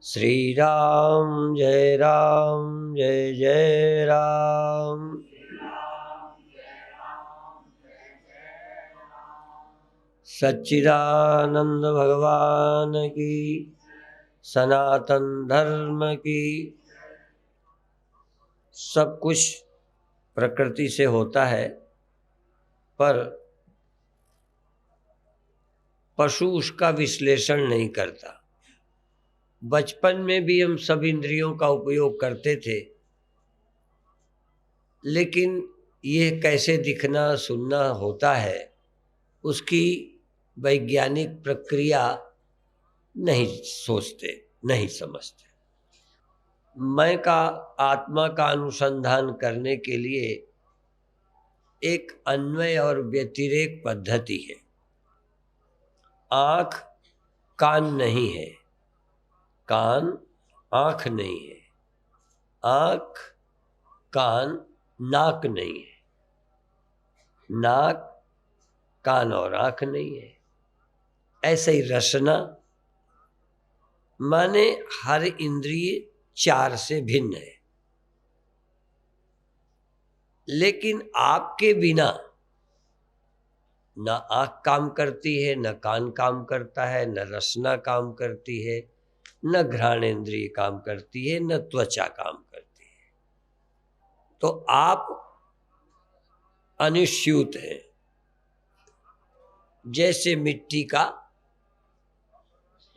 श्री राम जय जय राम। सच्चिदानंद भगवान की, सनातन धर्म की। सब कुछ प्रकृति से होता है, पर पशु उसका विश्लेषण नहीं करता। बचपन में भी हम सब इंद्रियों का उपयोग करते थे, लेकिन ये कैसे दिखना सुनना होता है उसकी वैज्ञानिक प्रक्रिया नहीं सोचते, नहीं समझते। मैं का आत्मा का अनुसंधान करने के लिए एक अन्वय और व्यतिरेक पद्धति है। आँख कान नहीं है, कान आँख नहीं है, आँख कान नाक नहीं है, नाक कान और आँख नहीं है। ऐसे ही रसना माने हर इंद्रिय चार से भिन्न है। लेकिन आपके बिना न आँख काम करती है, न कान काम करता है, न रसना काम करती है, न घ्राणेन्द्रिय काम करती है, न त्वचा काम करती है। तो आप अनिश्चित हैं। जैसे मिट्टी का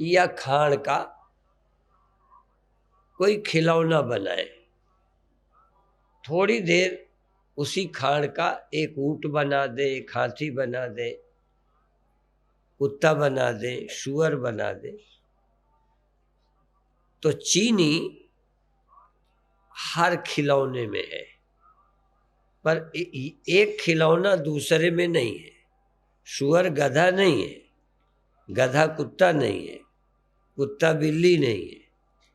या खाण का कोई खिलौना बनाए, थोड़ी देर उसी खाण का एक ऊंट बना दे, एक हाथी बना दे, कुत्ता बना दे, सुअर बना दे, तो चीनी हर खिलौने में है, पर एक खिलौना दूसरे में नहीं है। सुअर गधा नहीं है, गधा कुत्ता नहीं है, कुत्ता बिल्ली नहीं है,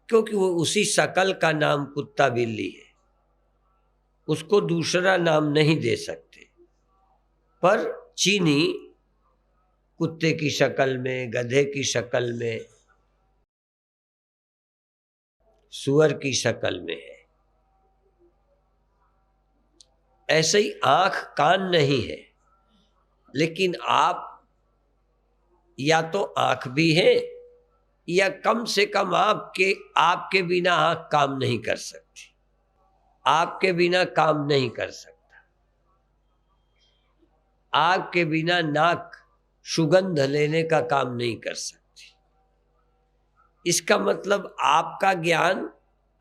क्योंकि वो उसी शकल का नाम कुत्ता बिल्ली है, उसको दूसरा नाम नहीं दे सकते। पर चीनी कुत्ते की शक्ल में, गधे की शक्ल में, सुअर की शक्ल में है। ऐसे ही आंख कान नहीं है, लेकिन आप या तो आंख भी है, या कम से कम आपके बिना आंख काम नहीं कर सकती, आपके बिना काम नहीं कर सकता। आपके बिना नाक सुगंध लेने का काम नहीं कर सकती। इसका मतलब आपका ज्ञान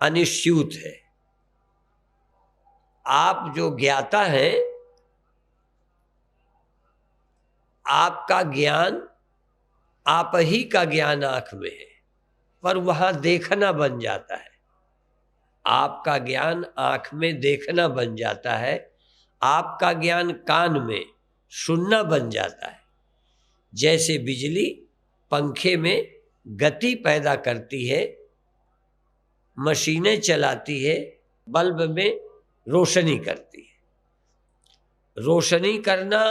अनिश्चित है। आप जो ज्ञाता है, आपका ज्ञान, आप ही का ज्ञान आंख में है, पर वहां देखना बन जाता है। आपका ज्ञान आंख में देखना बन जाता है, आपका ज्ञान कान में सुनना बन जाता है। जैसे बिजली पंखे में गति पैदा करती है, मशीनें चलाती है, बल्ब में रोशनी करती है। रोशनी करना,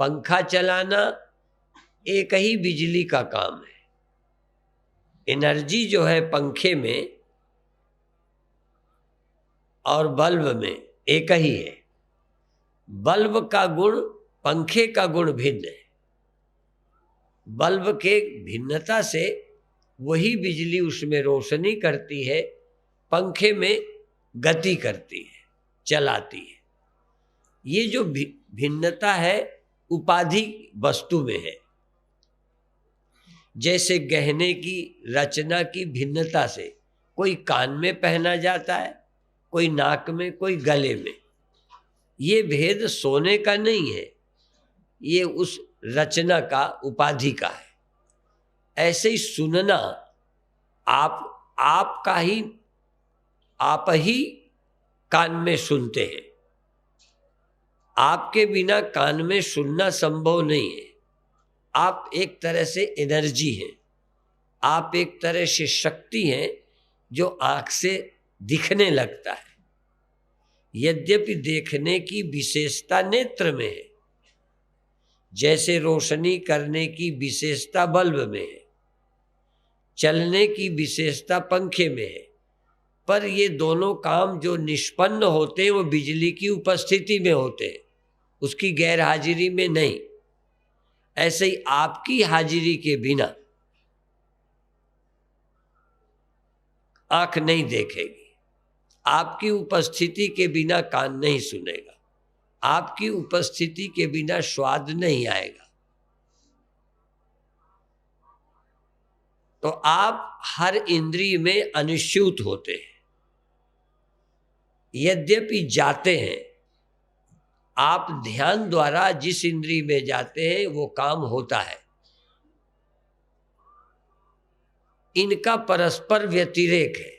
पंखा चलाना एक ही बिजली का काम है। एनर्जी जो है पंखे में और बल्ब में एक ही है। बल्ब का गुण पंखे का गुण भिन्न है। बल्ब के भिन्नता से वही बिजली उसमें रोशनी करती है, पंखे में गति करती है, चलाती है। ये जो भिन्नता है उपाधि वस्तु में है। जैसे गहने की रचना की भिन्नता से कोई कान में पहना जाता है, कोई नाक में, कोई गले में। ये भेद सोने का नहीं है, ये उस रचना का, उपाधि का है। ऐसे ही सुनना आपका ही, आप ही कान में सुनते हैं। आपके बिना कान में सुनना संभव नहीं है। आप एक तरह से एनर्जी हैं, आप एक तरह से शक्ति हैं जो आँख से दिखने लगता है। यद्यपि देखने की विशेषता नेत्र में है, जैसे रोशनी करने की विशेषता बल्ब में है, चलने की विशेषता पंखे में है, पर ये दोनों काम जो निष्पन्न होते हैं वो बिजली की उपस्थिति में होते हैं, उसकी गैर हाजिरी में नहीं। ऐसे ही आपकी हाजिरी के बिना आंख नहीं देखेगी, आपकी उपस्थिति के बिना कान नहीं सुनेगा, आपकी उपस्थिति के बिना स्वाद नहीं आएगा। तो आप हर इंद्रिय में अनुस्यूत होते हैं, यद्यपि जाते हैं। आप ध्यान द्वारा जिस इंद्रिय में जाते हैं वो काम होता है। इनका परस्पर व्यतिरेक है,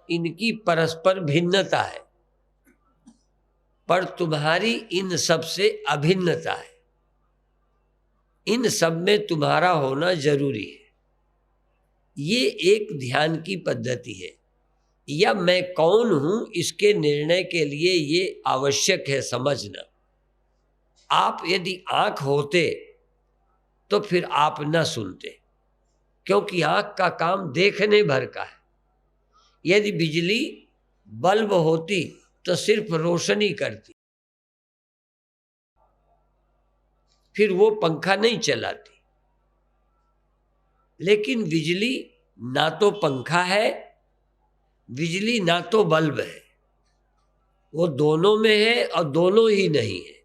इनकी परस्पर भिन्नता है, पर तुम्हारी इन सब से अभिन्नता है। इन सब में तुम्हारा होना जरूरी है। ये एक ध्यान की पद्धति है, या मैं कौन हूं इसके निर्णय के लिए ये आवश्यक है समझना। आप यदि आंख होते तो फिर आप न सुनते, क्योंकि आंख का काम देखने भर का है। यदि बिजली बल्ब होती तो सिर्फ रोशनी करती, फिर वो पंखा नहीं चलाती। लेकिन बिजली ना तो पंखा है, बिजली ना तो बल्ब है, वो दोनों में है और दोनों ही नहीं है।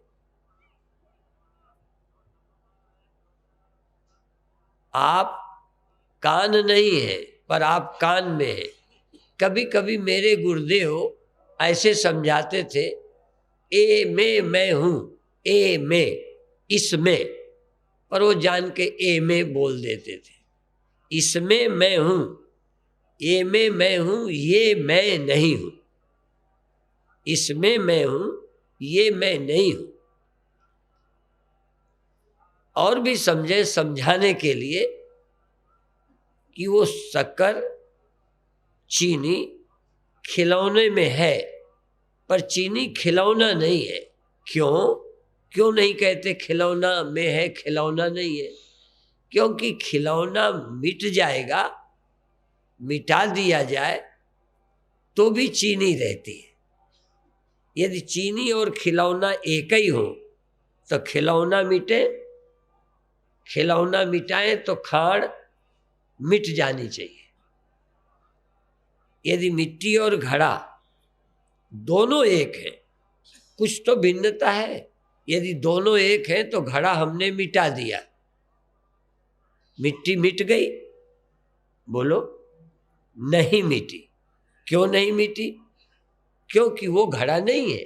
आप कान नहीं है पर आप कान में है। कभी कभी मेरे गुरुदेव ऐसे समझाते थे, ए में मैं हूं, ए में इसमें, पर वो जान के ए में बोल देते थे। इसमें मैं हूं, ए में मैं हूं, ये मैं नहीं हूं। इसमें मैं हूं, ये मैं नहीं हूं। और भी समझे समझाने के लिए कि वो शक्कर चीनी खिलौने में है, पर चीनी खिलौना नहीं है। क्यों नहीं कहते खिलौना में है, खिलौना नहीं है? क्योंकि खिलौना मिट जाएगा, मिटा दिया जाए तो भी चीनी रहती है। यदि चीनी और खिलौना एक ही हो तो खिलौना मिटे, खिलौना मिटाए तो खाड़ मिट जानी चाहिए। यदि मिट्टी और घड़ा दोनों एक है, कुछ तो भिन्नता है। यदि दोनों एक है तो घड़ा हमने मिटा दिया, मिट्टी मिट गई? बोलो, नहीं मिटी। क्यों नहीं मिटी? क्योंकि वो घड़ा नहीं है,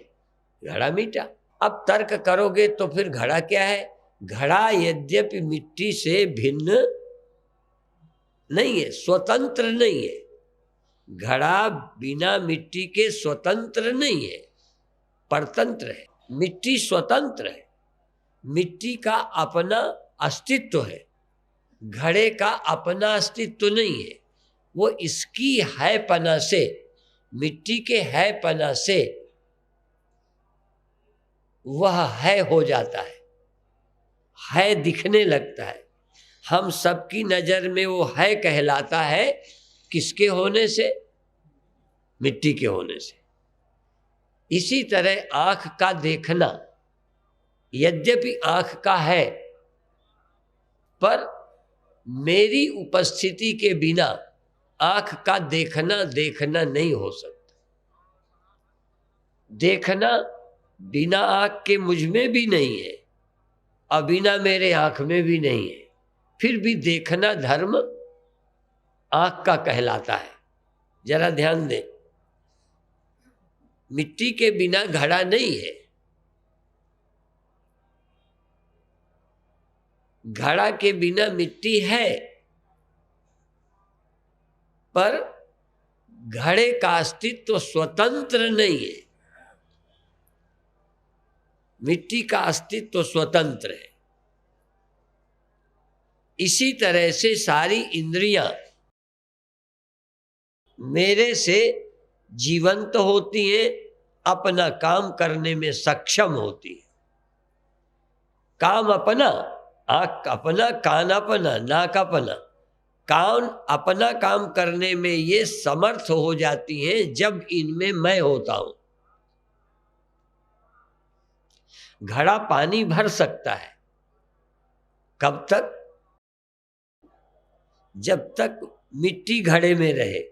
घड़ा मिटा। अब तर्क करोगे तो फिर घड़ा क्या है? घड़ा यद्यपि मिट्टी से भिन्न नहीं है, स्वतंत्र नहीं है। घड़ा बिना मिट्टी के स्वतंत्र नहीं है, परतंत्र है। मिट्टी स्वतंत्र है, मिट्टी का अपना अस्तित्व है, घड़े का अपना अस्तित्व नहीं है। वो इसकी है पना से, मिट्टी के है पना से वह है हो जाता है दिखने लगता है। हम सबकी नजर में वो है कहलाता है, किसके होने से? मिट्टी के होने से। इसी तरह आंख का देखना यद्यपि आंख का है, पर मेरी उपस्थिति के बिना आंख का देखना नहीं हो सकता। देखना बिना आंख के मुझ में भी नहीं है और बिना मेरे आंख में भी नहीं है, फिर भी देखना धर्म आंख का कहलाता है। जरा ध्यान दें, मिट्टी के बिना घड़ा नहीं है, घड़ा के बिना मिट्टी है, पर घड़े का अस्तित्व स्वतंत्र नहीं है, मिट्टी का अस्तित्व स्वतंत्र है। इसी तरह से सारी इंद्रियां मेरे से जीवंत होती हैं, अपना काम करने में सक्षम होती है। काम अपना, आंख अपना, कान अपना, नाक अपना, कान अपना काम करने में ये समर्थ हो जाती हैं जब इनमें मैं होता हूं। घड़ा पानी भर सकता है, कब तक? जब तक मिट्टी घड़े में रहे।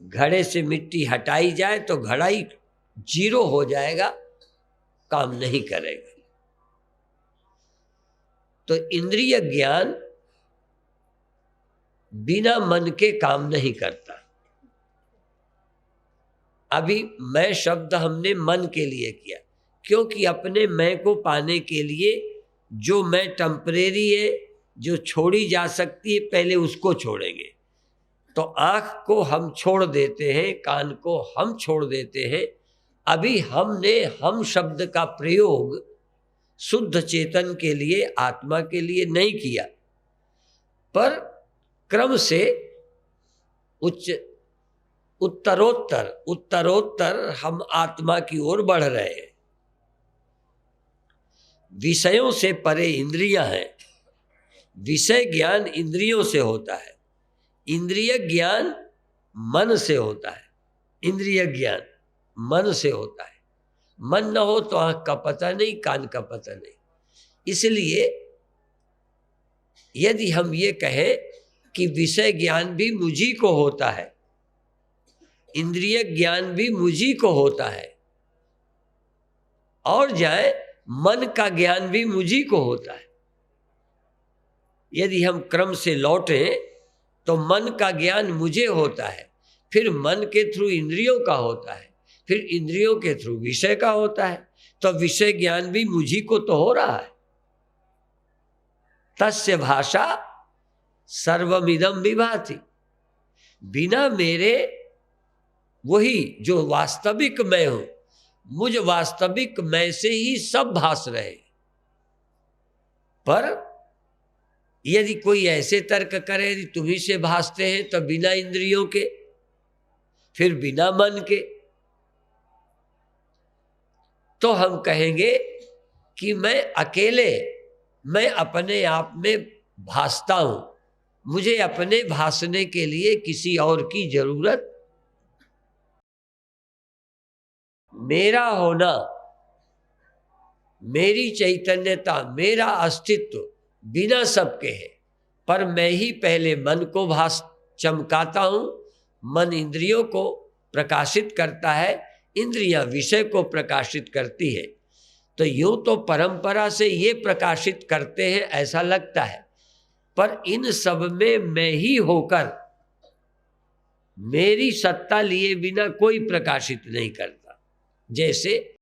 घड़े से मिट्टी हटाई जाए तो घड़ा ही जीरो हो जाएगा, काम नहीं करेगा। तो इंद्रिय ज्ञान बिना मन के काम नहीं करता। अभी मैं शब्द हमने मन के लिए किया, क्योंकि अपने मैं को पाने के लिए जो मैं टेम्परेरी है, जो छोड़ी जा सकती है, पहले उसको छोड़ेंगे। तो आँख को हम छोड़ देते हैं, कान को हम छोड़ देते हैं। अभी हमने हम शब्द का प्रयोग शुद्ध चेतन के लिए, आत्मा के लिए नहीं किया, पर क्रम से उत्तरोत्तर हम आत्मा की ओर बढ़ रहे हैं। विषयों से परे इंद्रियां हैं। विषय ज्ञान इंद्रियों से होता है, इंद्रिय ज्ञान मन से होता है। इंद्रिय ज्ञान मन से होता है। मन न हो तो आंख का पता नहीं, कान का पता नहीं। इसलिए यदि हम ये कहें कि विषय ज्ञान भी मुझी को होता है, इंद्रिय ज्ञान भी मुझी को होता है, और जाए मन का ज्ञान भी मुझी को होता है। यदि हम क्रम से लौटें तो मन का ज्ञान मुझे होता है, फिर मन के थ्रू इंद्रियों का होता है, फिर इंद्रियों के थ्रू विषय का होता है। तो विषय ज्ञान भी मुझी को तो हो रहा है। तस्य भाषा सर्वमिदं विभाति। बिना मेरे वही जो वास्तविक मैं हूं, मुझ वास्तविक मैं से ही सब भास रहे। पर यदि कोई ऐसे तर्क करे यदि तुम्ही से भासते हैं तो बिना इंद्रियों के, फिर बिना मन के, तो हम कहेंगे कि मैं अकेले, मैं अपने आप में भासता हूं, मुझे अपने भासने के लिए किसी और की जरूरत। मेरा होना, मेरी चैतन्यता, मेरा अस्तित्व बिना सबके है, पर मैं ही पहले मन को चमकाता हूं। मन इंद्रियों को प्रकाशित करता है, इंद्रियां विषय को प्रकाशित करती है। तो यूं तो परंपरा से ये प्रकाशित करते हैं ऐसा लगता है, पर इन सब में मैं ही होकर मेरी सत्ता लिए बिना कोई प्रकाशित नहीं करता। जैसे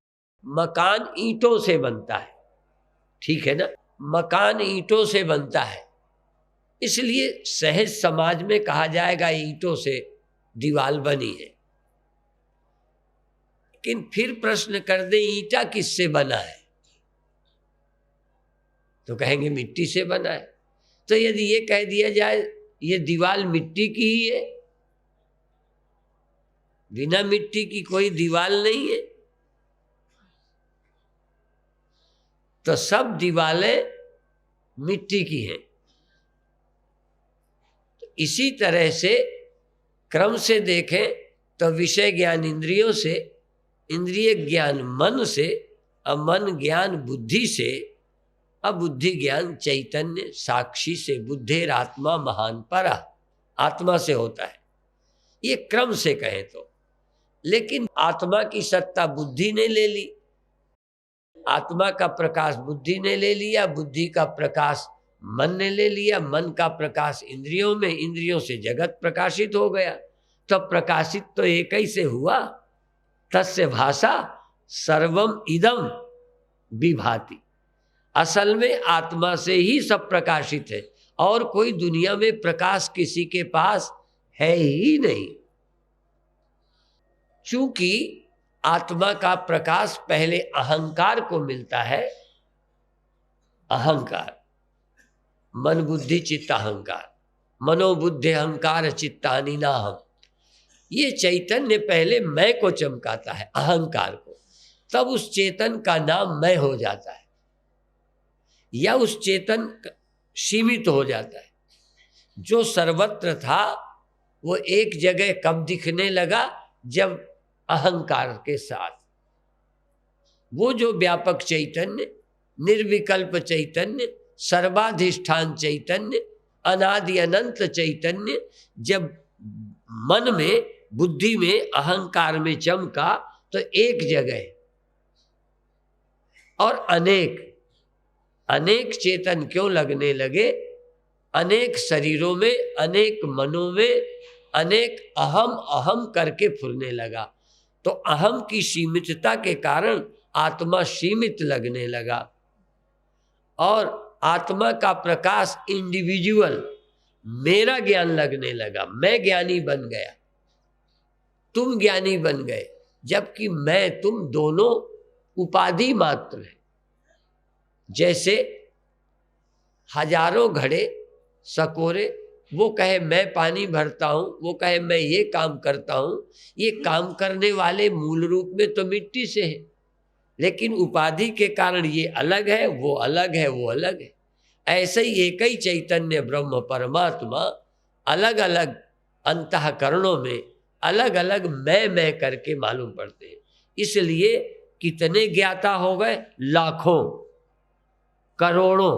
मकान ईंटों से बनता है, ठीक है ना? मकान ईंटों से बनता है, इसलिए सहज समाज में कहा जाएगा ईंटों से दीवार बनी है। लेकिन फिर प्रश्न कर दे ईंटा किससे बना है, तो कहेंगे मिट्टी से बना है। तो यदि ये कह दिया जाए ये दीवार मिट्टी की ही है, बिना मिट्टी की कोई दीवार नहीं है, तो सब दीवारें मिट्टी की हैं। तो इसी तरह से क्रम से देखें तो विषय ज्ञान इंद्रियों से, इंद्रिय ज्ञान मन से, मन ज्ञान बुद्धि से, बुद्धि ज्ञान चैतन्य साक्षी से। बुद्धिरात्मा महान परा, आत्मा से होता है। ये क्रम से कहें तो, लेकिन आत्मा की सत्ता बुद्धि ने ले ली, आत्मा का प्रकाश बुद्धि ने ले लिया, बुद्धि का प्रकाश मन ने ले लिया, मन का प्रकाश इंद्रियों में, इंद्रियों से जगत प्रकाशित हो गया। तो प्रकाशित तो एक ही से हुआ। तस्य भाषा सर्वम इदम विभाति। असल में आत्मा से ही सब प्रकाशित है, और कोई दुनिया में प्रकाश किसी के पास है ही नहीं। चूंकि आत्मा का प्रकाश पहले अहंकार को मिलता है। अहंकार, मन बुद्धि चित्त अहंकार, मनोबुद्धि अहंकार चित्तानि नाहम्। ये चैतन्य पहले मैं को चमकाता है, अहंकार को, तब उस चेतन का नाम मैं हो जाता है, या उस चेतन सीमित हो जाता है। जो सर्वत्र था वो एक जगह कब दिखने लगा? जब अहंकार के साथ। वो जो व्यापक चैतन्य, निर्विकल्प चैतन्य, सर्वाधिष्ठान चैतन्य, अनादि अनंत चैतन्य जब मन में, बुद्धि में, अहंकार में चमका तो एक जगह और अनेक अनेक चेतन क्यों लगने लगे? अनेक शरीरों में, अनेक मनों में अनेक अहम अहम करके फुलने लगा। तो अहम की सीमितता के कारण आत्मा सीमित लगने लगा और आत्मा का प्रकाश इंडिविजुअल, मेरा ज्ञान लगने लगा। मैं ज्ञानी बन गया, तुम ज्ञानी बन गए, जबकि मैं तुम दोनों उपाधि मात्र है। जैसे हजारों घड़े सकोरे, वो कहे मैं पानी भरता हूं, वो कहे मैं ये काम करता हूं, ये काम करने वाले मूल रूप में तो मिट्टी से है, लेकिन उपाधि के कारण ये अलग है, वो अलग है, वो अलग है। ऐसे ही एक ही चैतन्य ब्रह्म परमात्मा अलग अलग अंतःकरणों में अलग अलग मैं करके मालूम पड़ते हैं। इसलिए कितने ज्ञाता हो गए? लाखों, करोड़ों,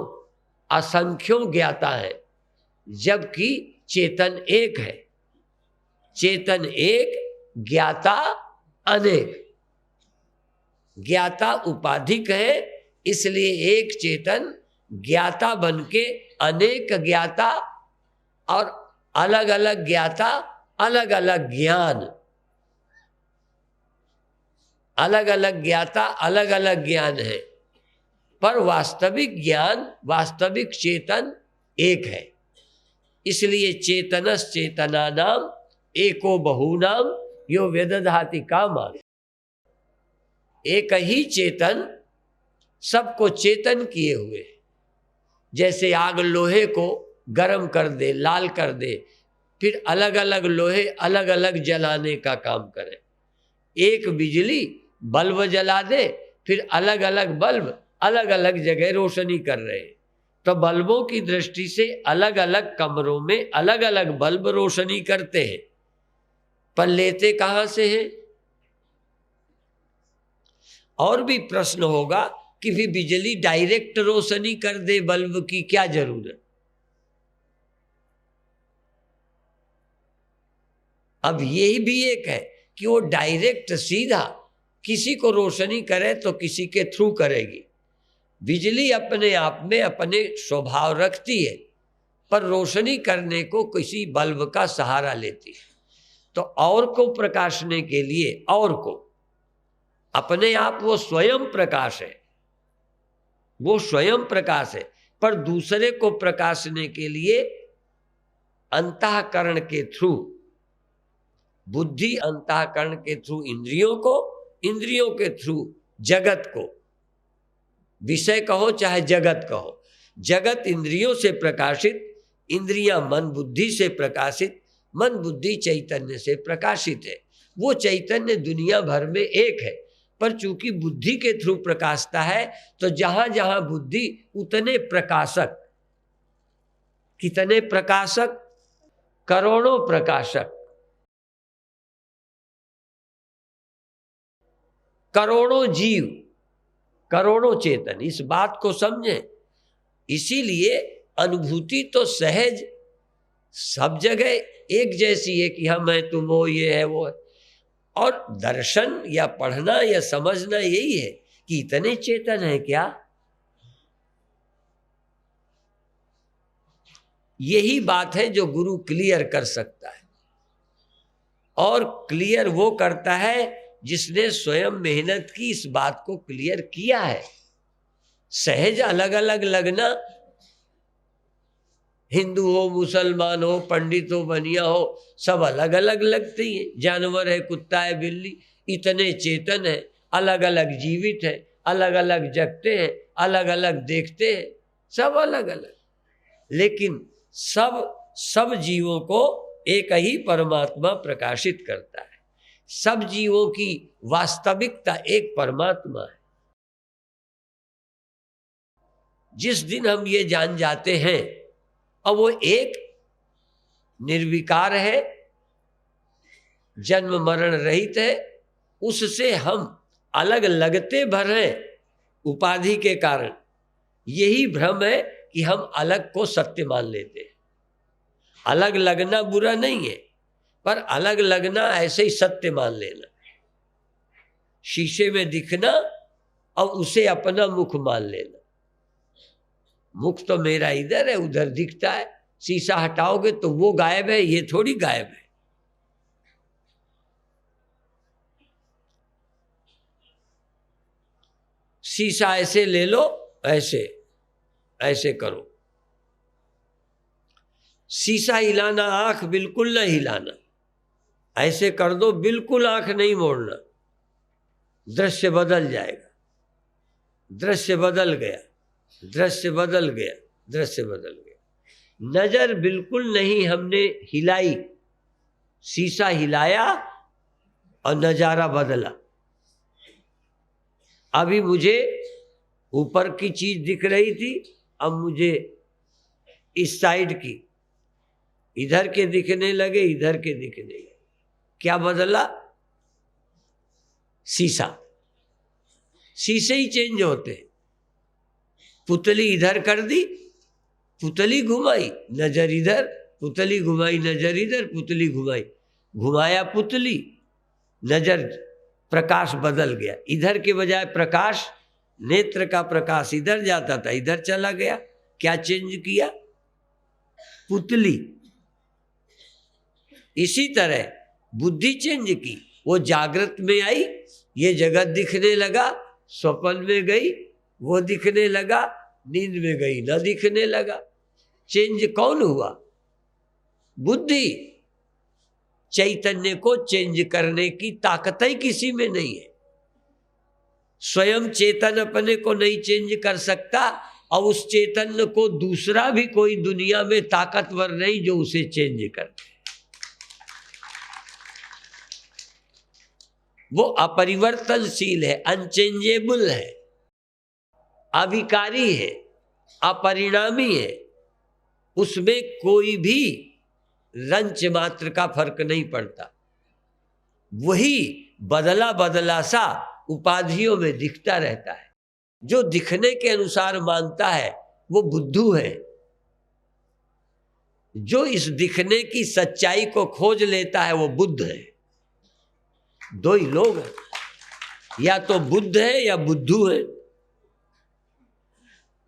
असंख्यों ज्ञाता है, जबकि चेतन एक है। चेतन एक, ज्ञाता अनेक। ज्ञाता उपाधिक है, इसलिए एक चेतन ज्ञाता बनके अनेक ज्ञाता और अलग अलग ज्ञाता, अलग अलग ज्ञान, अलग अलग ज्ञाता, अलग अलग ज्ञान है, पर वास्तविक ज्ञान, वास्तविक चेतन एक है। इसलिए चेतनस चेतना नाम एको बहुनाम यो व्यदधाति कामान। एक ही चेतन सबको चेतन किए हुए। जैसे आग लोहे को गर्म कर दे, लाल कर दे, फिर अलग अलग लोहे अलग अलग जलाने का काम करे। एक बिजली बल्ब जला दे, फिर अलग अलग बल्ब अलग अलग जगह रोशनी कर रहे हैं। तो बल्बों की दृष्टि से अलग अलग कमरों में अलग अलग बल्ब रोशनी करते हैं, पर लेते कहां से हैं? और भी प्रश्न होगा कि भी बिजली डायरेक्ट रोशनी कर दे बल्ब की क्या जरूरत? अब यही भी एक है कि वो डायरेक्ट सीधा किसी को रोशनी करे तो किसी के थ्रू करेगी। बिजली अपने आप में अपने स्वभाव रखती है, पर रोशनी करने को किसी बल्ब का सहारा लेती है। तो और को प्रकाशने के लिए, और को, अपने आप वो स्वयं प्रकाश है, वो स्वयं प्रकाश है, पर दूसरे को प्रकाशने के लिए अंतःकरण के थ्रू, बुद्धि अंतःकरण के थ्रू इंद्रियों को, इंद्रियों के थ्रू जगत को, विषय कहो चाहे जगत कहो, जगत इंद्रियों से प्रकाशित, इंद्रियां मन बुद्धि से प्रकाशित, मन बुद्धि चैतन्य से प्रकाशित है। वो चैतन्य दुनिया भर में एक है, पर चूंकि बुद्धि के थ्रू प्रकाशता है, तो जहां जहां बुद्धि उतने प्रकाशक। कितने प्रकाशक? करोड़ों प्रकाशक, करोड़ों जीव, करोड़ों चेतन। इस बात को समझें। इसीलिए अनुभूति तो सहज सब जगह एक जैसी है कि हाँ मैं तुम हो, ये है वो है। और दर्शन या पढ़ना या समझना यही है कि इतने चेतन है क्या। यही बात है जो गुरु क्लियर कर सकता है, और क्लियर वो करता है जिसने स्वयं मेहनत की, इस बात को क्लियर किया है। सहज अलग अलग लगना, हिंदू हो, मुसलमान हो, पंडित हो, बनिया हो, सब अलग अलग लगते ही हैं। जानवर है, कुत्ता है, बिल्ली, इतने चेतन है, अलग अलग जीवित है, अलग अलग जगते हैं, अलग अलग देखते हैं, सब अलग अलग, लेकिन सब जीवों को एक ही परमात्मा प्रकाशित करता है। सब जीवों की वास्तविकता एक परमात्मा है। जिस दिन हम ये जान जाते हैं, और वो एक निर्विकार है, जन्म मरण रहित है, उससे हम अलग लगते भर हैं उपाधि के कारण। यही भ्रम है कि हम अलग को सत्य मान लेते हैं। अलग लगना बुरा नहीं है, पर अलग लगना ऐसे ही सत्य मान लेना। शीशे में दिखना और उसे अपना मुख मान लेना। मुख तो मेरा इधर है, उधर दिखता है। शीशा हटाओगे तो वो गायब है, ये थोड़ी गायब है। शीशा ऐसे ले लो, ऐसे ऐसे करो। शीशा हिलाना, आंख बिल्कुल न हिलाना, ऐसे कर दो, बिल्कुल आंख नहीं मोड़ना, दृश्य बदल जाएगा। दृश्य बदल गया, दृश्य बदल गया, दृश्य बदल गया। नजर बिल्कुल नहीं हमने हिलाई, शीशा हिलाया और नजारा बदला। अभी मुझे ऊपर की चीज दिख रही थी, अब मुझे इस साइड की, इधर के दिखने लगे, इधर के दिखने लगे। क्या बदला? शीशा। शीशे ही चेंज होते हैं। पुतली इधर कर दी, पुतली घुमाई, नजर इधर, पुतली घुमाई, नजर इधर, पुतली घुमाई, घुमाया पुतली, नजर, प्रकाश बदल गया। इधर के बजाय प्रकाश, नेत्र का प्रकाश इधर जाता था, इधर चला गया। क्या चेंज किया? पुतली। इसी तरह बुद्धि चेंज की, वो जागृत में आई, ये जगत दिखने लगा, स्वप्न में गई, वो दिखने लगा, नींद में गई, न दिखने लगा। चेंज कौन हुआ? बुद्धि। चैतन्य को चेंज करने की ताकत ही किसी में नहीं है। स्वयं चेतन अपने को नहीं चेंज कर सकता, और उस चेतन को दूसरा भी कोई दुनिया में ताकतवर नहीं जो उसे चेंज कर। वो अपरिवर्तनशील है, अनचेंजेबल है, अविकारी है, अपरिणामी है। उसमें कोई भी रंच मात्र का फर्क नहीं पड़ता। वही बदला बदला सा उपाधियों में दिखता रहता है। जो दिखने के अनुसार मानता है वो बुद्धू है। जो इस दिखने की सच्चाई को खोज लेता है वो बुद्ध है। दो ही लोग हैं, या तो बुद्ध है या बुद्धू है।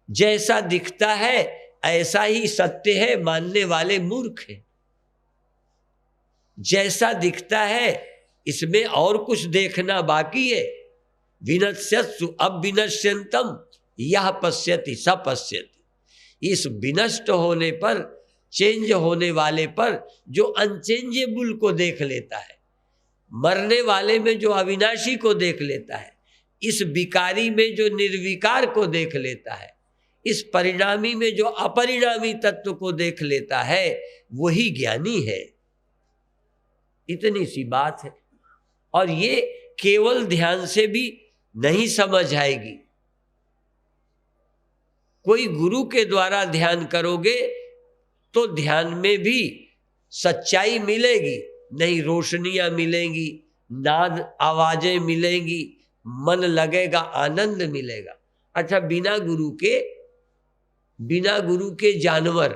जैसा दिखता है ऐसा ही सत्य है, मानने वाले मूर्ख हैं। जैसा दिखता है इसमें और कुछ देखना बाकी है। विनश्यत्सु अविनश्यंतम यह पश्यति स पश्यति। इस विनष्ट होने पर, चेंज होने वाले पर जो अनचेंजेबल को देख लेता है, मरने वाले में जो अविनाशी को देख लेता है, इस विकारी में जो निर्विकार को देख लेता है, इस परिणामी में जो अपरिणामी तत्व को देख लेता है, वही ज्ञानी है। इतनी सी बात है। और ये केवल ध्यान से भी नहीं समझ आएगी। कोई गुरु के द्वारा ध्यान करोगे तो ध्यान में भी सच्चाई मिलेगी, नई रोशनियां मिलेंगी, नाद आवाजें मिलेंगी, मन लगेगा, आनंद मिलेगा। अच्छा, बिना गुरु के जानवर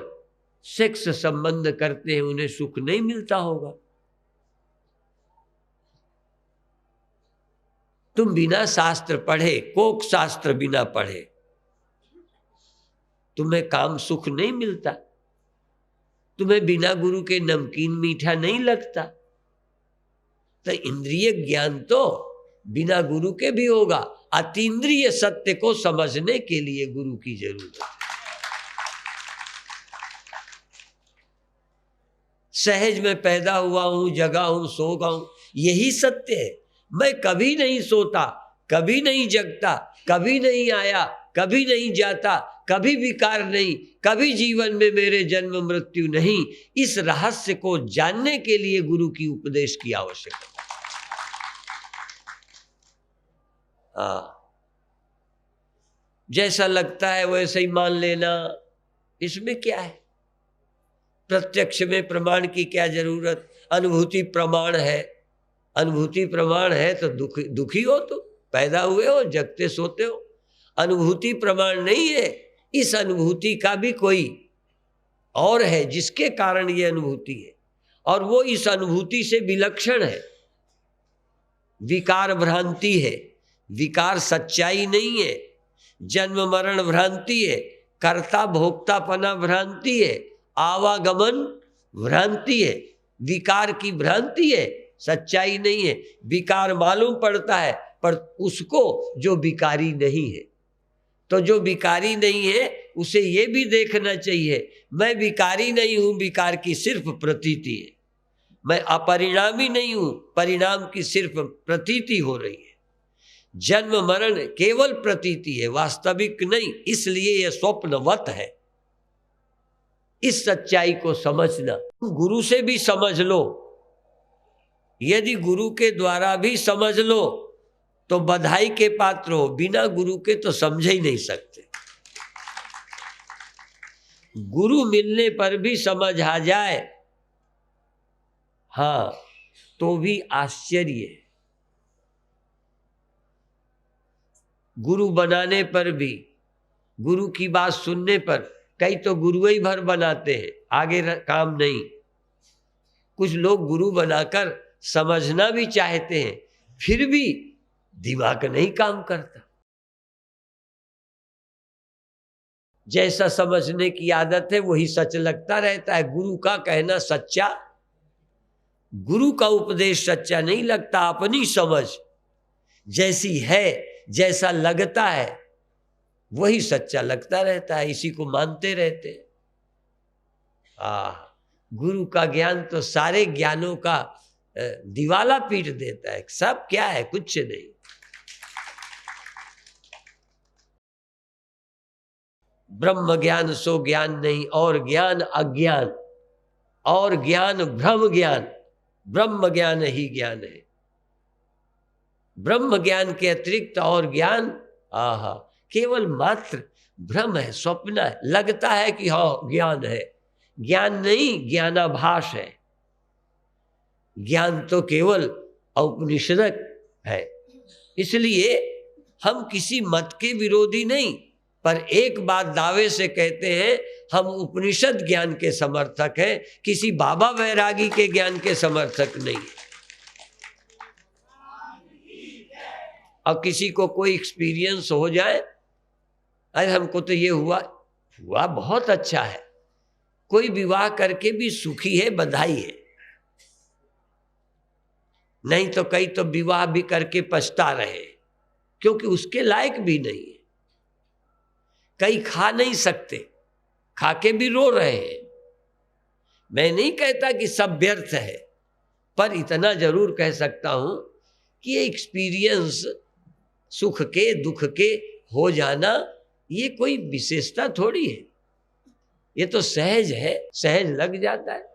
सेक्स संबंध करते हैं, उन्हें सुख नहीं मिलता होगा। तुम बिना शास्त्र पढ़े, कोक शास्त्र बिना पढ़े, तुम्हें काम सुख नहीं मिलता। तुम्हें बिना गुरु के नमकीन मीठा नहीं लगता। तो इंद्रिय ज्ञान तो बिना गुरु के भी होगा। अतीन्द्रिय सत्य को समझने के लिए गुरु की जरूरत है। सहज में पैदा हुआ हूं, जगा हूं, सो गया हूं, यही सत्य है। मैं कभी नहीं सोता, कभी नहीं जगता, कभी नहीं आया, कभी नहीं जाता, कभी विकार नहीं, कभी जीवन में मेरे जन्म मृत्यु नहीं। इस रहस्य को जानने के लिए गुरु की उपदेश की आवश्यकता है। जैसा लगता है वैसे ही मान लेना, इसमें क्या है? प्रत्यक्ष में प्रमाण की क्या जरूरत, अनुभूति प्रमाण है। अनुभूति प्रमाण है तो दुखी हो, तो पैदा हुए हो, जगते सोते हो। अनुभूति प्रमाण नहीं है, इस अनुभूति का भी कोई और है जिसके कारण ये अनुभूति है, और वो इस अनुभूति से विलक्षण है। विकार भ्रांति है, विकार सच्चाई नहीं है। जन्म मरण भ्रांति है, कर्ता भोक्तापना भ्रांति है, आवागमन भ्रांति है, विकार की भ्रांति है, सच्चाई नहीं है। विकार मालूम पड़ता है पर उसको जो विकारी नहीं है। तो जो विकारी नहीं है उसे ये भी देखना चाहिए, मैं विकारी नहीं हूं, विकार की सिर्फ प्रतीति है। मैं अपरिणामी नहीं हूं, परिणाम की सिर्फ प्रतीति हो रही है। जन्म मरण केवल प्रतीति है, वास्तविक नहीं, इसलिए यह स्वप्नवत है। इस सच्चाई को समझना, गुरु से भी समझ लो। यदि गुरु के द्वारा भी समझ लो तो बधाई के पात्र हो, बिना गुरु के तो समझ ही नहीं सकते। गुरु मिलने पर भी समझ आ जाए, हाँ, तो भी आश्चर्य है। गुरु बनाने पर भी, गुरु की बात सुनने पर, कई तो गुरु ही भर बनाते हैं, आगे काम नहीं। कुछ लोग गुरु बनाकर समझना भी चाहते हैं, फिर भी दिमाग नहीं काम करता। जैसा समझने की आदत है वही सच लगता रहता है। गुरु का कहना सच्चा, गुरु का उपदेश सच्चा नहीं लगता। अपनी समझ जैसी है, जैसा लगता है वही सच्चा लगता रहता है, इसी को मानते रहते हैं। गुरु का ज्ञान तो सारे ज्ञानों का दिवाला पीट देता है। सब क्या है, कुछ नहीं। ब्रह्म ज्ञान सो ज्ञान नहीं, और ज्ञान अज्ञान, और ज्ञान ब्रह्म ज्ञान, ब्रह्म ज्ञान ही ज्ञान है। ब्रह्म ज्ञान के अतिरिक्त और ज्ञान केवल मात्र भ्रम है, स्वप्न है। लगता है कि हाँ ज्ञान है, ज्ञान नहीं, ज्ञानाभास है। ज्ञान तो केवल औपनिषदक है। इसलिए हम किसी मत के विरोधी नहीं, पर एक बात दावे से कहते हैं, हम उपनिषद ज्ञान के समर्थक हैं, किसी बाबा वैरागी के ज्ञान के समर्थक नहीं। अब किसी को कोई एक्सपीरियंस हो जाए, अरे हमको तो ये हुआ बहुत अच्छा है, कोई विवाह करके भी सुखी है, बधाई है। नहीं तो कई तो विवाह भी करके पछता रहे, क्योंकि उसके लायक भी नहीं है। कई खा नहीं सकते, खा के भी रो रहे हैं। मैं नहीं कहता कि सब व्यर्थ है, पर इतना जरूर कह सकता हूं कि ये एक्सपीरियंस सुख के दुख के हो जाना, ये कोई विशेषता थोड़ी है। ये तो सहज है, सहज लग जाता है।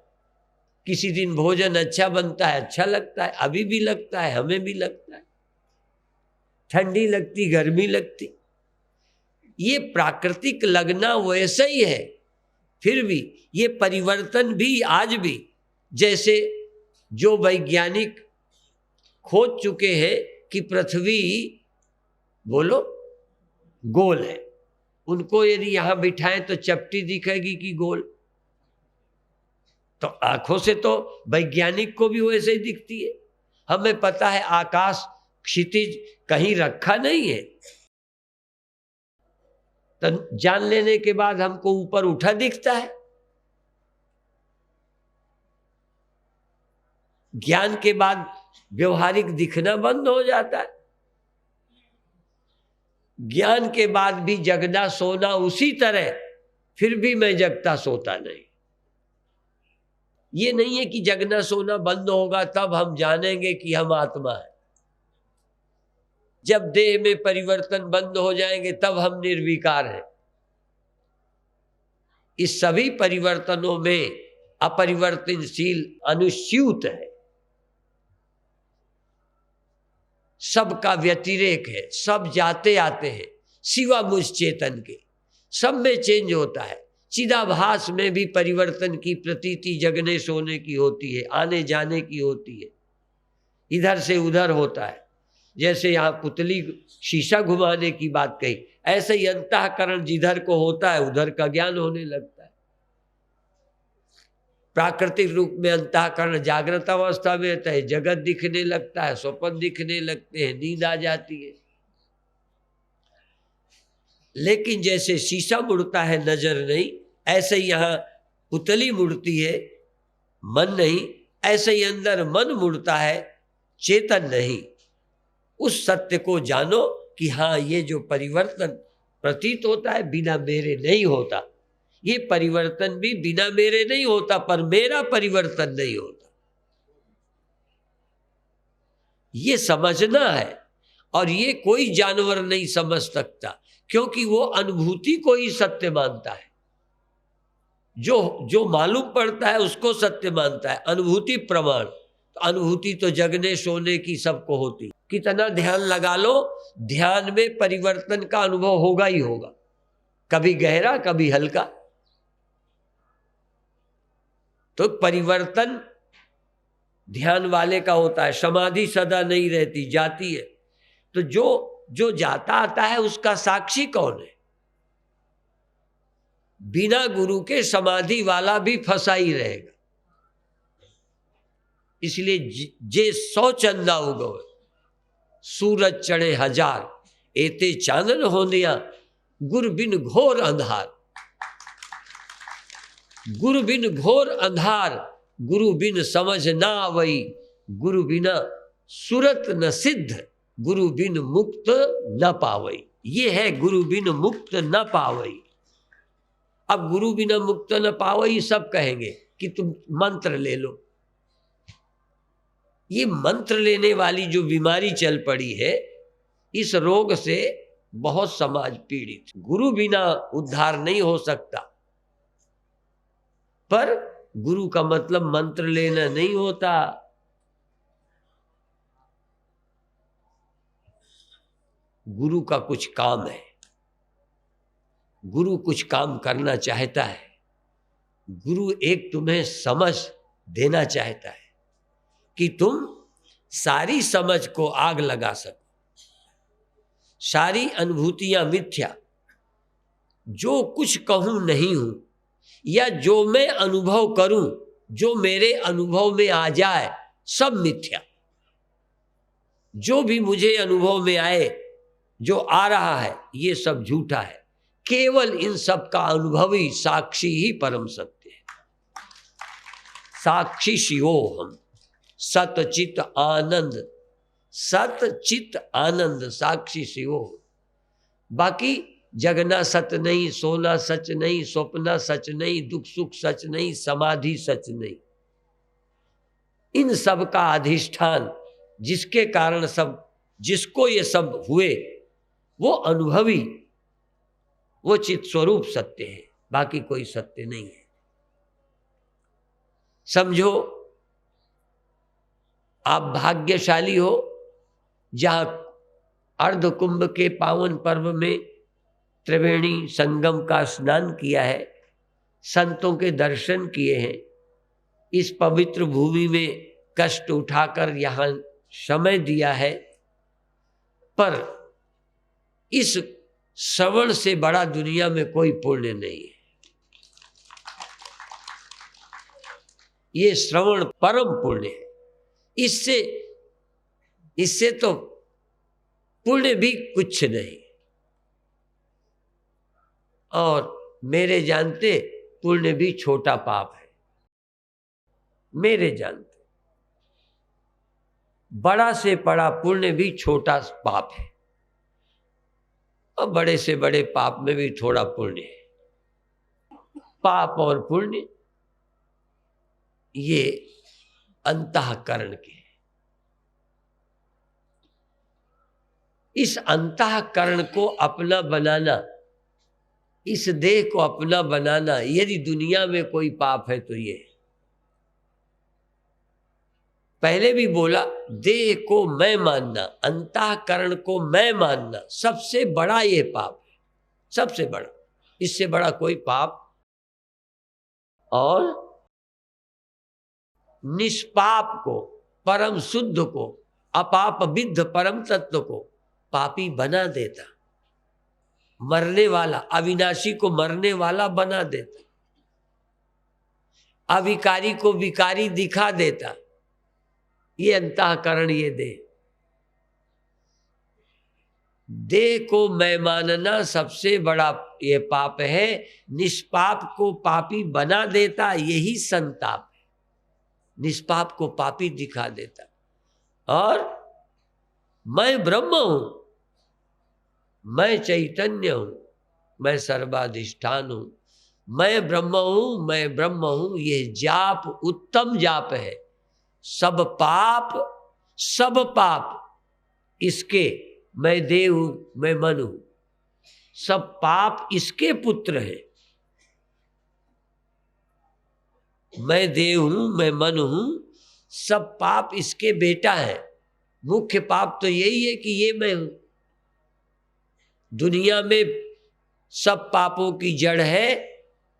किसी दिन भोजन अच्छा बनता है, अच्छा लगता है, अभी भी लगता है, हमें भी लगता है। ठंडी लगती, गर्मी लगती, ये प्राकृतिक लगना वैसा ही है। फिर भी ये परिवर्तन भी आज भी, जैसे जो वैज्ञानिक खोज चुके हैं कि पृथ्वी बोलो गोल है, उनको यदि यहां बिठाएं तो चपटी दिखेगी कि गोल? तो आंखों से तो वैज्ञानिक को भी वैसे ही दिखती है। हमें पता है आकाश क्षितिज कहीं रखा नहीं है, तो जान लेने के बाद हमको ऊपर उठा दिखता है। ज्ञान के बाद व्यवहारिक दिखना बंद हो जाता है। ज्ञान के बाद भी जगना सोना उसी तरह, फिर भी मैं जगता सोता नहीं। ये नहीं है कि जगना सोना बंद होगा तब हम जानेंगे कि हम आत्मा है। जब देह में परिवर्तन बंद हो जाएंगे तब हम निर्विकार हैं। इस सभी परिवर्तनों में अपरिवर्तनशील अनुस्यूत है, सबका व्यतिरेक है, सब जाते आते हैं, सिवा मुझ चेतन के। सब में चेंज होता है, चिदाभास में भी परिवर्तन की प्रतीति जगने सोने की होती है, आने जाने की होती है, इधर से उधर होता है। जैसे यहाँ पुतली शीशा घुमाने की बात कही, ऐसे ही अंतःकरण जिधर को होता है उधर का ज्ञान होने लगता है। प्राकृतिक रूप में अंतःकरण जागृत अवस्था में रहता है, जगत दिखने लगता है, स्वप्न दिखने लगते हैं, नींद आ जाती है। लेकिन जैसे शीशा मुड़ता है नजर नहीं, ऐसे ही यहाँ पुतली मुड़ती है मन नहीं, ऐसे ही अंदर मन मुड़ता है चेतन नहीं। उस सत्य को जानो कि हाँ, ये जो परिवर्तन प्रतीत होता है बिना मेरे नहीं होता, ये परिवर्तन भी बिना मेरे नहीं होता, पर मेरा परिवर्तन नहीं होता। ये समझना है, और ये कोई जानवर नहीं समझ सकता, क्योंकि वो अनुभूति को ही सत्य मानता है। जो मालूम पड़ता है उसको सत्य मानता है, अनुभूति प्रमाण। तो अनुभूति तो जगने सोने की सबको होती, कितना ध्यान लगा लो, ध्यान में परिवर्तन का अनुभव होगा ही होगा, कभी गहरा कभी हल्का। तो परिवर्तन ध्यान वाले का होता है, समाधि सदा नहीं रहती, जाती है। तो जो जाता आता है उसका साक्षी कौन है? बिना गुरु के समाधि वाला भी फंसा ही रहेगा। इसलिए जे 100 चंदा उगो सूरज चढ़े 1000, एते चानन होनिया गुरु बिन घोर अंधार। गुरु बिन घोर अंधार, गुरु बिन समझ ना आवई, गुरु बिना सुरत न सिद्ध, गुरु बिन मुक्त न पावई। ये है गुरु बिन मुक्त न पावई। अब गुरु बिना मुक्त न पावई सब कहेंगे कि तुम मंत्र ले लो। ये मंत्र लेने वाली जो बीमारी चल पड़ी है, इस रोग से बहुत समाज पीड़ित। गुरु बिना उद्धार नहीं हो सकता, पर गुरु का मतलब मंत्र लेना नहीं होता। गुरु का कुछ काम है, गुरु कुछ काम करना चाहता है, गुरु एक तुम्हें समझ देना चाहता है कि तुम सारी समझ को आग लगा सको, सारी अनुभूतियां मिथ्या, जो कुछ कहूं नहीं हूं, या जो मैं अनुभव करूं, जो मेरे अनुभव में आ जाए, सब मिथ्या। जो भी मुझे अनुभव में आए, जो आ रहा है, ये सब झूठा है। केवल इन सब का अनुभवी साक्षी ही परम सत्य है। साक्षी शिवोहम, सतचित आनंद, सतचित आनंद साक्षी शिवो। बाकी जगना सच नहीं, सोना सच नहीं, स्वप्न सच नहीं, दुख सुख सच नहीं, समाधि सच नहीं। इन सब का अधिष्ठान, जिसके कारण सब, जिसको ये सब हुए, वो अनुभवी, वो चित स्वरूप सत्य है, बाकी कोई सत्य नहीं है। समझो, आप भाग्यशाली हो जहां अर्ध कुंभ के पावन पर्व में त्रिवेणी संगम का स्नान किया है, संतों के दर्शन किए हैं, इस पवित्र भूमि में कष्ट उठाकर यहाँ समय दिया है। पर इस श्रवण से बड़ा दुनिया में कोई पुण्य नहीं है। ये श्रवण परम पुण्य है। इससे तो पुण्य भी कुछ नहीं। और मेरे जानते पुण्य भी छोटा पाप है, मेरे जानते। बड़ा से बड़ा पुण्य भी छोटा पाप है, और बड़े से बड़े पाप में भी थोड़ा पुण्य है। पाप और पुण्य ये अंतःकरण के हैं। इस अंतःकरण को अपना बनाना, इस देह को अपना बनाना, यदि दुनिया में कोई पाप है तो ये है। पहले भी बोला, देह को मैं मानना, अंतःकरण को मैं मानना, सबसे बड़ा ये पाप है, सबसे बड़ा। इससे बड़ा कोई पाप और निष्पाप को, परम शुद्ध को, अपाप विद्ध परम तत्व को पापी बना देता, मरने वाला, अविनाशी को मरने वाला बना देता, अविकारी को विकारी दिखा देता। ये अंतःकरण, ये देह को मैं मानना सबसे बड़ा ये पाप है। निष्पाप को पापी बना देता, यही संताप है। निष्पाप को पापी दिखा देता। और मैं ब्रह्म हूं, मैं चैतन्य हूं, मैं सर्वाधिष्ठान हूं, मैं ब्रह्म हूं, मैं ब्रह्म हूं, ये जाप उत्तम जाप है। सब पाप इसके, मैं देह हूं, मैं मन हूं, सब पाप इसके पुत्र हैं। मैं देह हूं, मैं मन हूं, सब पाप इसके बेटा है। मुख्य पाप तो यही है कि ये मैं हूं। दुनिया में सब पापों की जड़ है,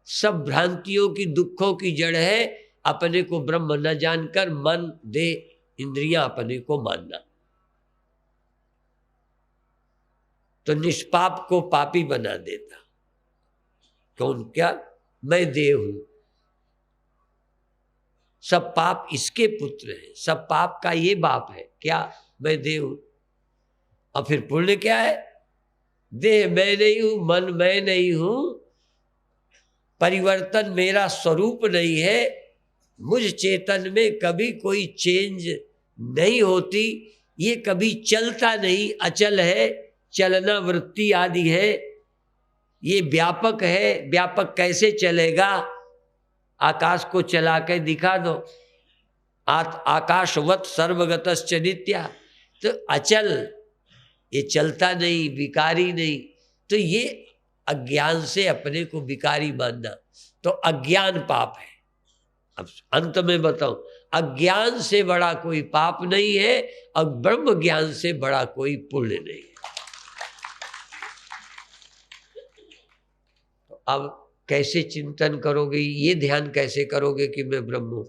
सब भ्रांतियों की, दुखों की जड़ है अपने को ब्रह्म न जानकर मन, देह, इंद्रियां अपने को मानना। तो निष्पाप को पापी बना देता। कौन? क्या? मैं देव हूं, सब पाप इसके पुत्र है, सब पाप का ये बाप है। क्या? मैं देव हूं। और फिर पुण्य क्या है? देह मैं नहीं हूं, मन मैं नहीं हूं, परिवर्तन मेरा स्वरूप नहीं है, मुझ चेतन में कभी कोई चेंज नहीं होती, ये कभी चलता नहीं, अचल है, चलना वृत्ति आदि है, ये व्यापक है। व्यापक कैसे चलेगा? आकाश को चला के दिखा दो, आकाशवत सर्वगतश्च नित्या। तो अचल, ये चलता नहीं, विकारी नहीं। तो ये अज्ञान से अपने को विकारी मानना, तो अज्ञान पाप है। अब अंत में बताऊं, अज्ञान से बड़ा कोई पाप नहीं है और ब्रह्म ज्ञान से बड़ा कोई पुण्य नहीं है। तो अब कैसे चिंतन करोगे, ये ध्यान कैसे करोगे कि मैं ब्रह्म हूं?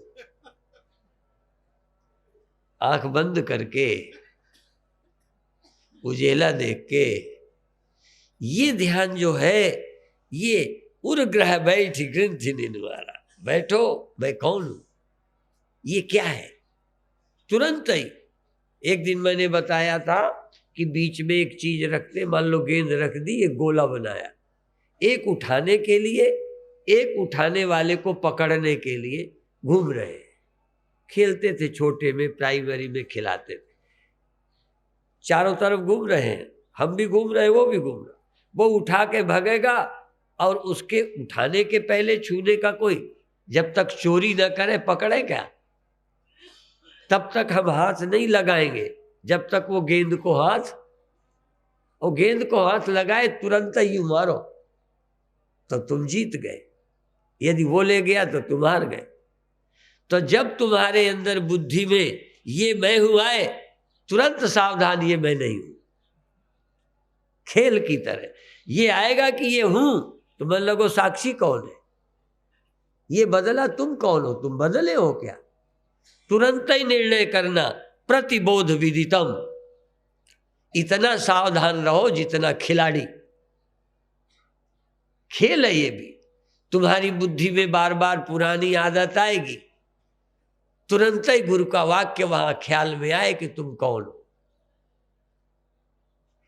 आंख बंद करके, उजेला देख के, ये ध्यान जो है, ये उर्ग्रह बैठ ग्रंथि निवारा, बैठो मैं कौन हूं, ये क्या है? तुरंत ही। एक दिन मैंने बताया था कि बीच में एक चीज रखते, मान लो गेंद रख दी, एक गोला बनाया, एक उठाने के लिए, एक उठाने वाले को पकड़ने के लिए घूम रहे हैं। खेलते थे छोटे में, प्राइमरी में खिलाते थे, चारों तरफ घूम रहे हैं, हम भी घूम रहे हैं, वो भी घूम रहा। वो उठा के भागेगा और उसके उठाने के पहले छूने का कोई, जब तक चोरी न करे पकड़े क्या, तब तक हम हाथ नहीं लगाएंगे, जब तक वो गेंद को हाथ, और गेंद को हाथ लगाए तुरंत ही मारो तो तुम जीत गए, यदि वो ले गया तो तुम हार गए। तो जब तुम्हारे अंदर बुद्धि में ये मैं हूं आए, तुरंत सावधान, ये मैं नहीं हूं। खेल की तरह ये आएगा कि ये हूं, तो मन लगो साक्षी कौन है, ये बदला, तुम कौन हो, तुम बदले हो क्या? तुरंत ही निर्णय करना, प्रतिबोध विदितम। इतना सावधान रहो जितना खिलाड़ी। खेल है ये भी। तुम्हारी बुद्धि में बार बार पुरानी आदत आएगी, तुरंत ही गुरु का वाक्य वहां ख्याल में आए कि तुम कौन हो।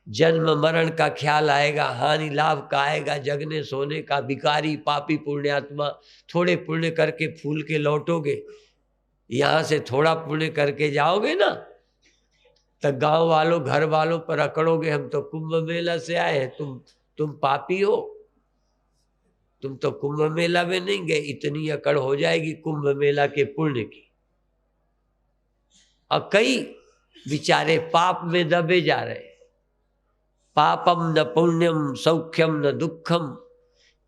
जन्म मरण का ख्याल आएगा, हानि लाभ का आएगा, जगने सोने का, भिखारी, पापी, पुण्यात्मा। थोड़े पुण्य करके फूल के लौटोगे, यहां से थोड़ा पुण्य करके जाओगे ना, तो गांव वालों, घर वालों पर अकड़ोगे, हम तो कुंभ मेला से आए हैं, तुम पापी हो, तुम तो कुंभ मेला में नहीं गए। इतनी अकड़ हो जाएगी कुंभ मेला के पुण्य की। और कई बेचारे पाप में दबे जा रहे हैं। पापम न पुण्यम सौख्यम न दुखम।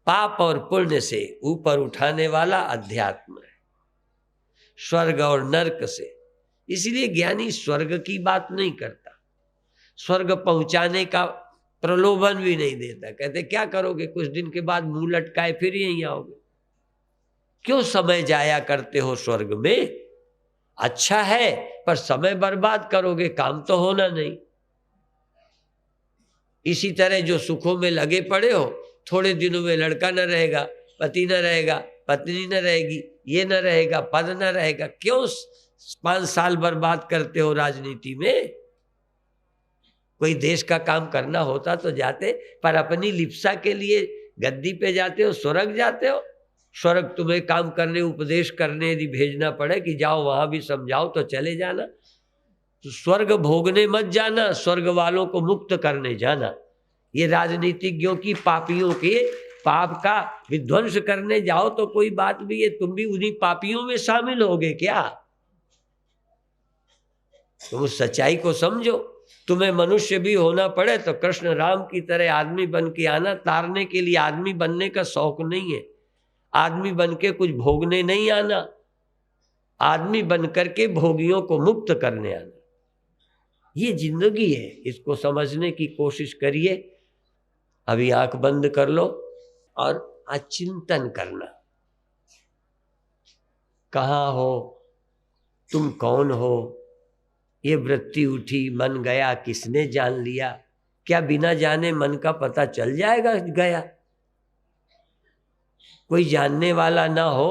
पाप और पुण्य से ऊपर उठाने वाला अध्यात्म है, स्वर्ग और नरक से। इसलिए ज्ञानी स्वर्ग की बात नहीं करता, स्वर्ग पहुंचाने का प्रलोभन भी नहीं देता। कहते क्या करोगे, कुछ दिन के बाद मुंह लटकाए फिर यहीं आओगे। क्यों समय जाया करते हो स्वर्ग में? अच्छा है पर समय बर्बाद करोगे, काम तो होना नहीं। इसी तरह जो सुखों में लगे पड़े हो, थोड़े दिनों में लड़का न रहेगा, पति न रहेगा, पत्नी न रहेगी, ये न रहेगा, पद न रहेगा, क्यों 5 साल बर्बाद करते हो राजनीति में? कोई देश का काम करना होता तो जाते, पर अपनी लिप्सा के लिए गद्दी पे जाते हो, स्वर्ग जाते हो। स्वर्ग तुम्हें काम करने, उपदेश करने यदि भेजना पड़े कि जाओ वहां भी समझाओ तो चले जाना। तो स्वर्ग भोगने मत जाना, स्वर्ग वालों को मुक्त करने जाना। ये राजनीतिज्ञों की, पापियों के पाप का विध्वंस करने जाओ तो कोई बात भी है, तुम भी उन्हीं पापियों में शामिल होगे क्या? तुम उस सच्चाई को समझो। तुम्हें मनुष्य भी होना पड़े तो कृष्ण राम की तरह आदमी बन के आना। तारने के लिए आदमी बनने का शौक नहीं है, आदमी बन के कुछ भोगने नहीं आना, आदमी बन करके भोगियों को मुक्त करने आना। ये जिंदगी है, इसको समझने की कोशिश करिए। अभी आंख बंद कर लो और अचिंतन करना। कहाँ हो तुम, कौन हो? ये वृत्ति उठी, मन गया, किसने जान लिया? क्या बिना जाने मन का पता चल जाएगा गया? कोई जानने वाला ना हो,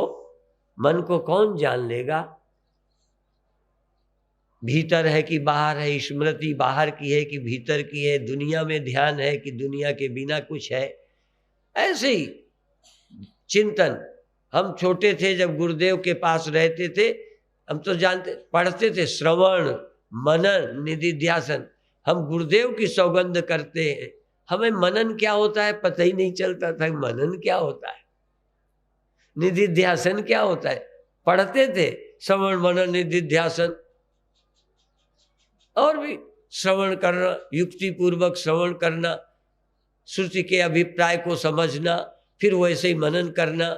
मन को कौन जान लेगा? भीतर है कि बाहर है, स्मृति बाहर की है कि भीतर की है, दुनिया में ध्यान है कि दुनिया के बिना कुछ है? ऐसे ही चिंतन। हम छोटे थे जब गुरुदेव के पास रहते थे, हम तो जानते, पढ़ते थे श्रवण मनन निधिध्यासन। हम गुरुदेव की सौगंध करते हैं, हमें मनन क्या होता है पता ही नहीं चलता था। मनन क्या होता है, निधिध्यासन क्या होता है, पढ़ते थे श्रवण मनन निधिध्यासन। और भी श्रवण करना, युक्ति पूर्वक श्रवण करना, श्रुति के अभिप्राय को समझना, फिर वैसे ही मनन करना,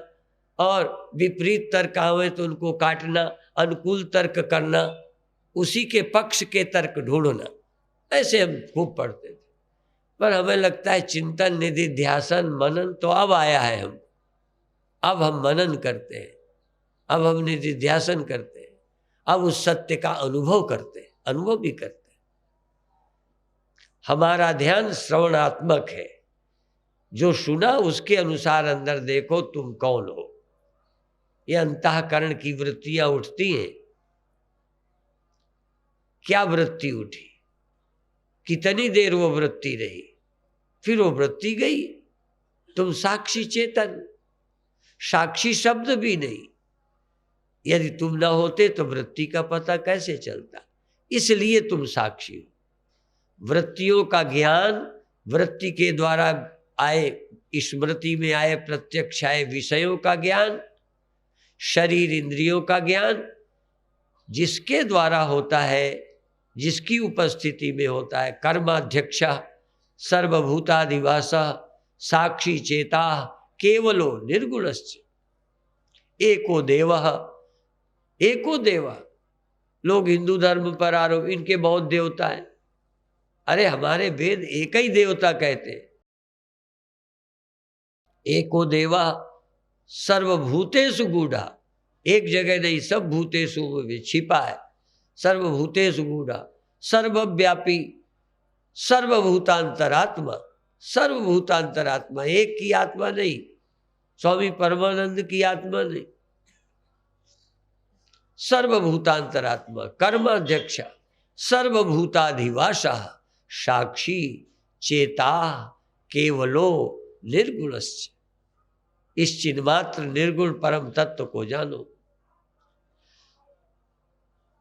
और विपरीत तर्क आवे तो उनको काटना, अनुकूल तर्क करना, उसी के पक्ष के तर्क ढूंढना। ऐसे हम खूब पढ़ते थे। पर हमें लगता है चिंतन निधिध्यासन मनन तो अब आया है। अब हम मनन करते हैं, अब हम निधिध्यासन करते हैं, अब उस सत्य का अनुभव करते हैं, अनुभव भी करते हैं। हमारा ध्यान श्रवणात्मक है, जो सुना उसके अनुसार अंदर देखो तुम कौन हो। ये अंतःकरण की वृत्तियां उठती हैं। क्या वृत्ति उठी, कितनी देर वो वृत्ति रही, फिर वो वृत्ति गई। तुम साक्षी चेतन, साक्षी शब्द भी नहीं। यदि तुम ना होते तो वृत्ति का पता कैसे चलता? इसलिए तुम साक्षी हो। वृत्तियों का ज्ञान, वृत्ति के द्वारा आए, स्मृति में आए, प्रत्यक्ष आए विषयों का ज्ञान, शरीर इंद्रियों का ज्ञान जिसके द्वारा होता है, जिसकी उपस्थिति में होता है। कर्माध्यक्ष सर्वभूतादिवास साक्षी चेता केवलो निर्गुणश्च एको देवः। एको देवा, लोग हिंदू धर्म पर आरोप, इनके बहुत देवता हैं। अरे हमारे वेद एक ही देवता कहते हैं। एको देवा सर्वभूतेषु गूढ़ा, एक जगह नहीं, सब भूतेषु में छिपा है। सर्वभूतेषु गूढ़ा, सर्वव्यापी, सर्वभूतांतरात्मा। सर्वभूतांतरात्मा, एक की आत्मा नहीं, स्वामी परमानंद की आत्मा नहीं, सर्वभूतांतरात्मा। कर्माध्यक्ष सर्वभूताधिवासा साक्षी चेता केवलो निर्गुणश्च। इस चिन्मात्र निर्गुण परम तत्व को जानो।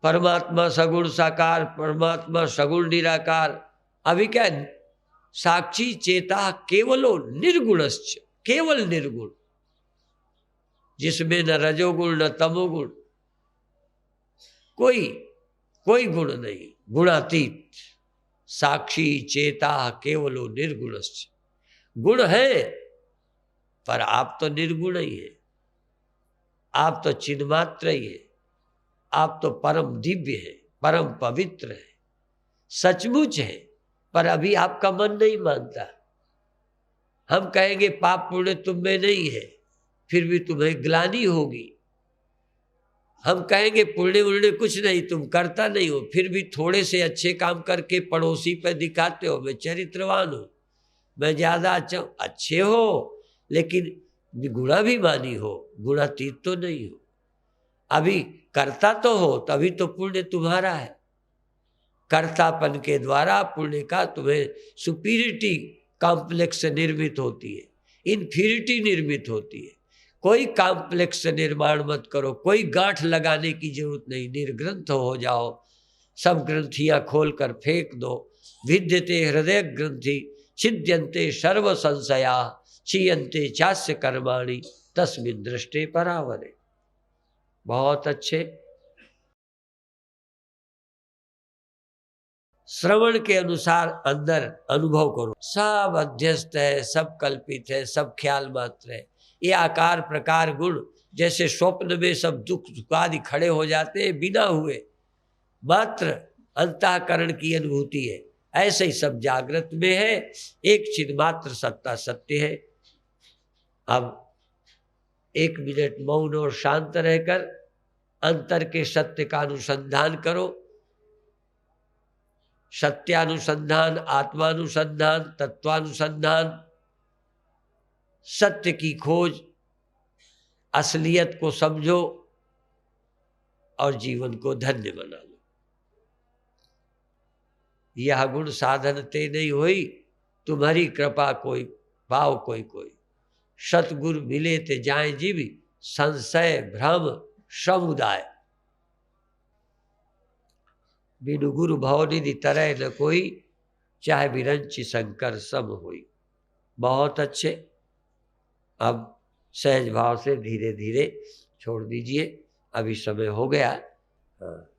परमात्मा सगुण साकार, परमात्मा सगुण निराकार। अभी क्या, साक्षी चेता केवलो निर्गुणश्च, केवल निर्गुण, जिसमें न रजोगुण न तमोगुण, कोई गुण नहीं, गुणातीत। साक्षी चेता केवलो निर्गुणश्च। गुण है पर आप तो निर्गुण ही है, आप तो चिन्मात्र ही है, आप तो परम दिव्य है, परम पवित्र है, सचमुच है। पर अभी आपका मन नहीं मानता। हम कहेंगे पाप पुण्य तुम में नहीं है, फिर भी तुम्हें ग्लानि होगी। हम कहेंगे पुण्य उण्य कुछ नहीं, तुम करता नहीं हो, फिर भी थोड़े से अच्छे काम करके पड़ोसी पर दिखाते हो मैं चरित्रवान हूं, मैं ज्यादा अच्छा। अच्छे हो लेकिन गुणाभिमानी हो, गुणातीत तो नहीं हो। अभी करता तो हो, तभी तो पुण्य तुम्हारा है। कर्तापन के द्वारा पुण्य का तुम्हें सुपीरियरिटी कॉम्प्लेक्स निर्मित होती है, इन्फीरिटी निर्मित होती है। कोई कॉम्प्लेक्स निर्माण मत करो, कोई गांठ लगाने की जरूरत नहीं, निर्ग्रंथ हो जाओ, सब ग्रंथियां खोलकर फेंक दो। विद्यते हृदय ग्रंथि छिद्यन्ते सर्व संशया क्षीयन्ते चास्य कर्माणि तस्मिन् दृष्टे परावरे। बहुत अच्छे। श्रवण के अनुसार अंदर अनुभव करो, सब अध्यस्त है, सब कल्पित है, सब ख्याल मात्र है। ये आकार प्रकार गुण जैसे स्वप्न में सब दुख सुखादि खड़े हो जाते हैं बिना हुए, मात्र अंतःकरण की अनुभूति है, ऐसे ही सब जागृत में है। एक चिन्मात्र सत्ता सत्य है। अब 1 मिनट मौन और शांत रहकर अंतर के सत्य का अनुसंधान करो। सत्यानुसंधान, आत्मानुसंधान, तत्वानुसंधान, सत्य की खोज, असलियत को समझो और जीवन को धन्य बना लो। यह गुण साधन ते नहीं हुई, तुम्हारी कृपा कोई भाव कोई कोई। सतगुरु मिले ते जाए जीवी, संशय भ्रम समुदाय। बिनु गुरु भवनिधि तरह न कोई, चाहे विरंचि शंकर सम होई। बहुत अच्छे। अब सहज भाव से धीरे धीरे छोड़ दीजिए, अभी समय हो गया। हाँ।